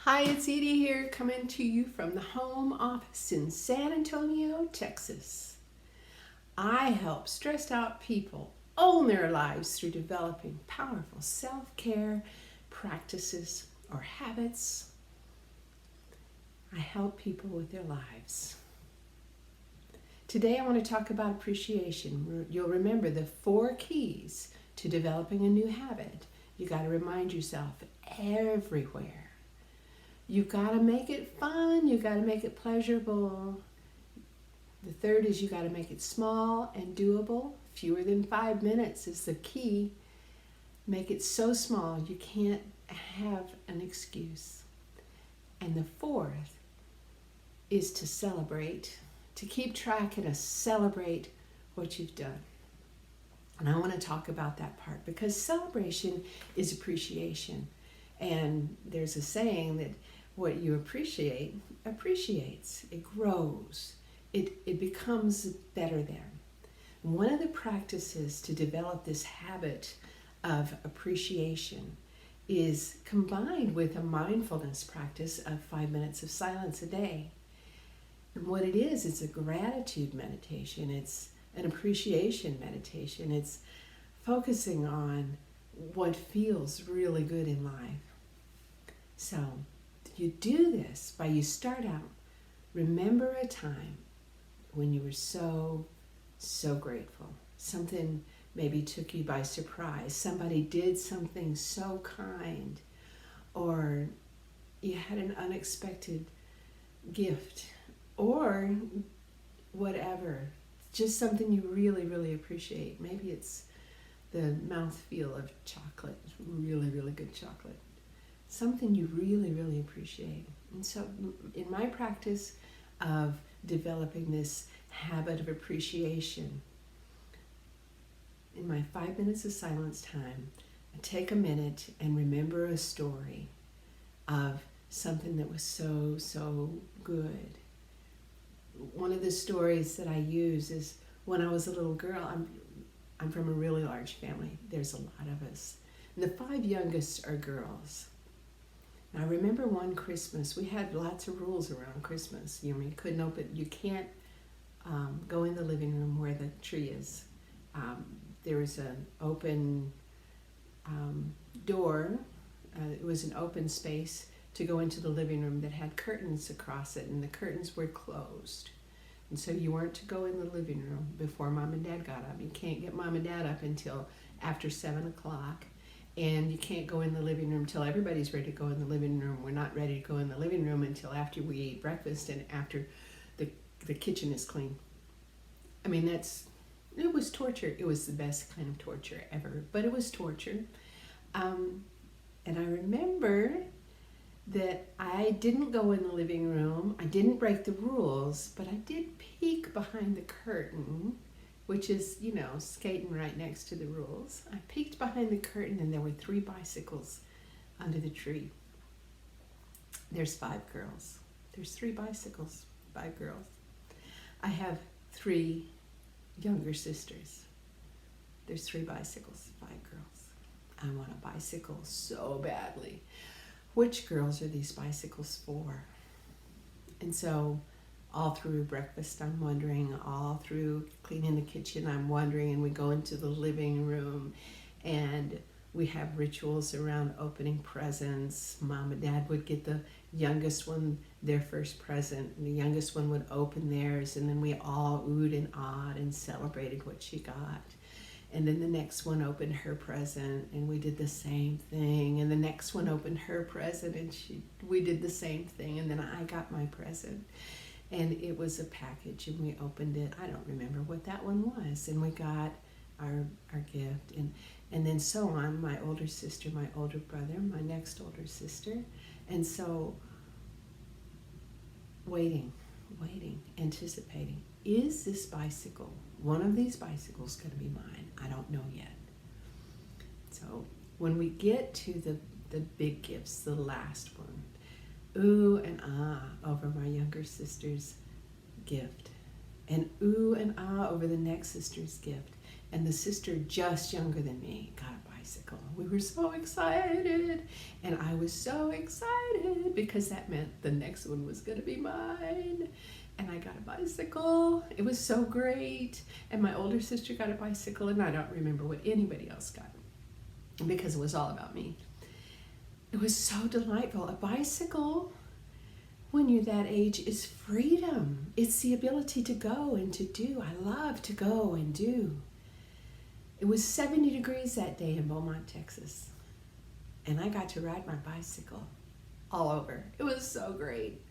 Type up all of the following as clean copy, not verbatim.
Hi, it's Edie here, coming to you from the home office in San Antonio, Texas. I help stressed out people own their lives through developing powerful self-care practices or habits. I help people with their lives. Today I want to talk about appreciation. You'll remember the 4 keys to developing a new habit. You got to remind yourself everywhere. You've got to make it fun. You've got to make it pleasurable. The third is you got to make it small and doable. Fewer than 5 minutes is the key. Make it so small you can't have an excuse. And the fourth is to celebrate, to keep track and to celebrate what you've done. And I want to talk about that part because celebration is appreciation. And there's a saying that what you appreciate appreciates. It grows. It becomes better than. One of the practices to develop this habit of appreciation is combined with a mindfulness practice of 5 minutes of silence a day. And what it is, it's a gratitude meditation. It's an appreciation meditation. It's focusing on what feels really good in life. So you do this by you start out, remember a time when you were so grateful. Something maybe took you by surprise. Somebody did something so kind, or you had an unexpected gift, or whatever. Just something you really appreciate. Maybe it's the mouthfeel of chocolate, really good chocolate. Something you really appreciate. And so in my practice of developing this habit of appreciation, in my 5 minutes of silence time, I take a minute and remember a story of something that was so good. One of the stories that I use is when I was a little girl. I'm from a really large family. There's a lot of us. And the 5 youngest are girls. And I remember one Christmas, we had lots of rules around Christmas. You can't go in the living room where the tree is. There was an open door. It was an open space to go into the living room that had curtains across it, and the curtains were closed. And so you weren't to go in the living room before Mom and Dad got up. You can't get Mom and Dad up until after 7 o'clock. And you can't go in the living room till everybody's ready to go in the living room. We're not ready to go in the living room until after we eat breakfast and after the kitchen is clean. I mean, it was torture. It was the best kind of torture ever, but it was torture. And I remember that I didn't go in the living room. I didn't break the rules, but I did peek behind the curtain, which is, skating right next to the rules. I peeked behind the curtain and there were 3 bicycles under the tree. There's 5 girls. There's 3 bicycles, 5 girls. I have 3 younger sisters. There's 3 bicycles, 5 girls. I want a bicycle so badly. Which girls are these bicycles for? And so all through breakfast, I'm wondering, all through cleaning the kitchen, I'm wondering, and we go into the living room and we have rituals around opening presents. Mom and Dad would get the youngest one their first present, and the youngest one would open theirs, and then we all oohed and awed and celebrated what she got. And then the next one opened her present, and we did the same thing. And the next one opened her present, and we did the same thing. And then I got my present. And it was a package, and we opened it. I don't remember what that one was. And we got our gift. And then so on, my older sister, my older brother, my next older sister. And so waiting, anticipating. Is this bicycle, one of these bicycles, going to be mine? I don't know yet. So when we get to the big gifts, the last one, ooh and ah over my younger sister's gift, and ooh and ah over the next sister's gift, and the sister just younger than me got a bicycle. bicycle. We were so excited, and I was so excited because that meant the next one was going to be mine. And I got a bicycle. It was so great. And my older sister got a bicycle, and I don't remember what anybody else got because it was all about me. It was so delightful. A bicycle, when you're that age, is freedom. It's the ability to go and to do. I love to go and do. It was 70 degrees that day in Beaumont, Texas. And I got to ride my bicycle all over. It was so great.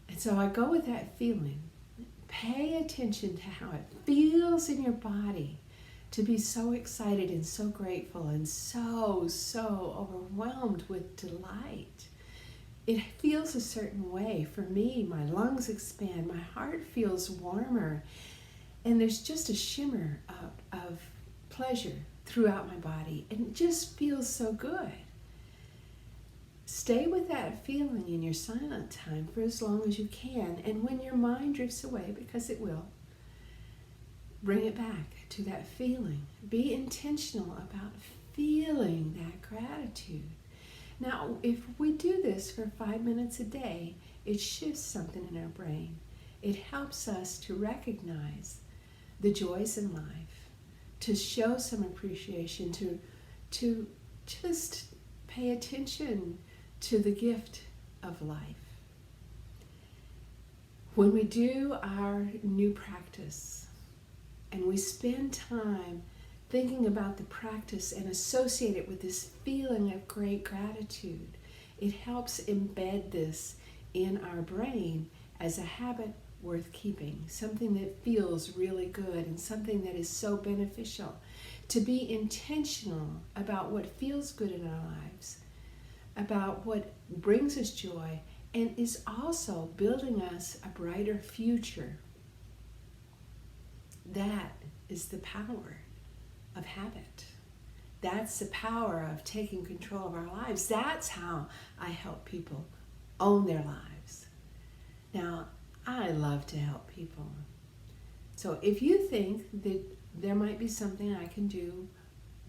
And so I go with that feeling. Pay attention to how it feels in your body to be so excited and so grateful and so overwhelmed with delight. It feels a certain way. For me, my lungs expand, my heart feels warmer, and there's just a shimmer of pleasure throughout my body, and it just feels so good. Stay with that feeling in your silent time for as long as you can, and when your mind drifts away, because it will, bring it back to that feeling. Be intentional about feeling that gratitude. Now, if we do this for 5 minutes a day, it shifts something in our brain. It helps us to recognize the joys in life, to show some appreciation, to just pay attention to the gift of life. When we do our new practice and we spend time thinking about the practice and associate it with this feeling of great gratitude, it helps embed this in our brain as a habit worth keeping, something that feels really good and something that is so beneficial. To be intentional about what feels good in our lives, about what brings us joy, and is also building us a brighter future. That is the power of habit. That's the power of taking control of our lives. That's how I help people own their lives. Now, I love to help people. So if you think that there might be something I can do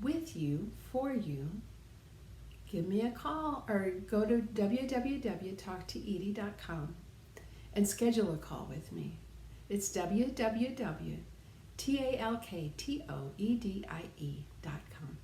with you, for you, give me a call or go to www.talktoedie.com and schedule a call with me. It's www.talktoedie.com.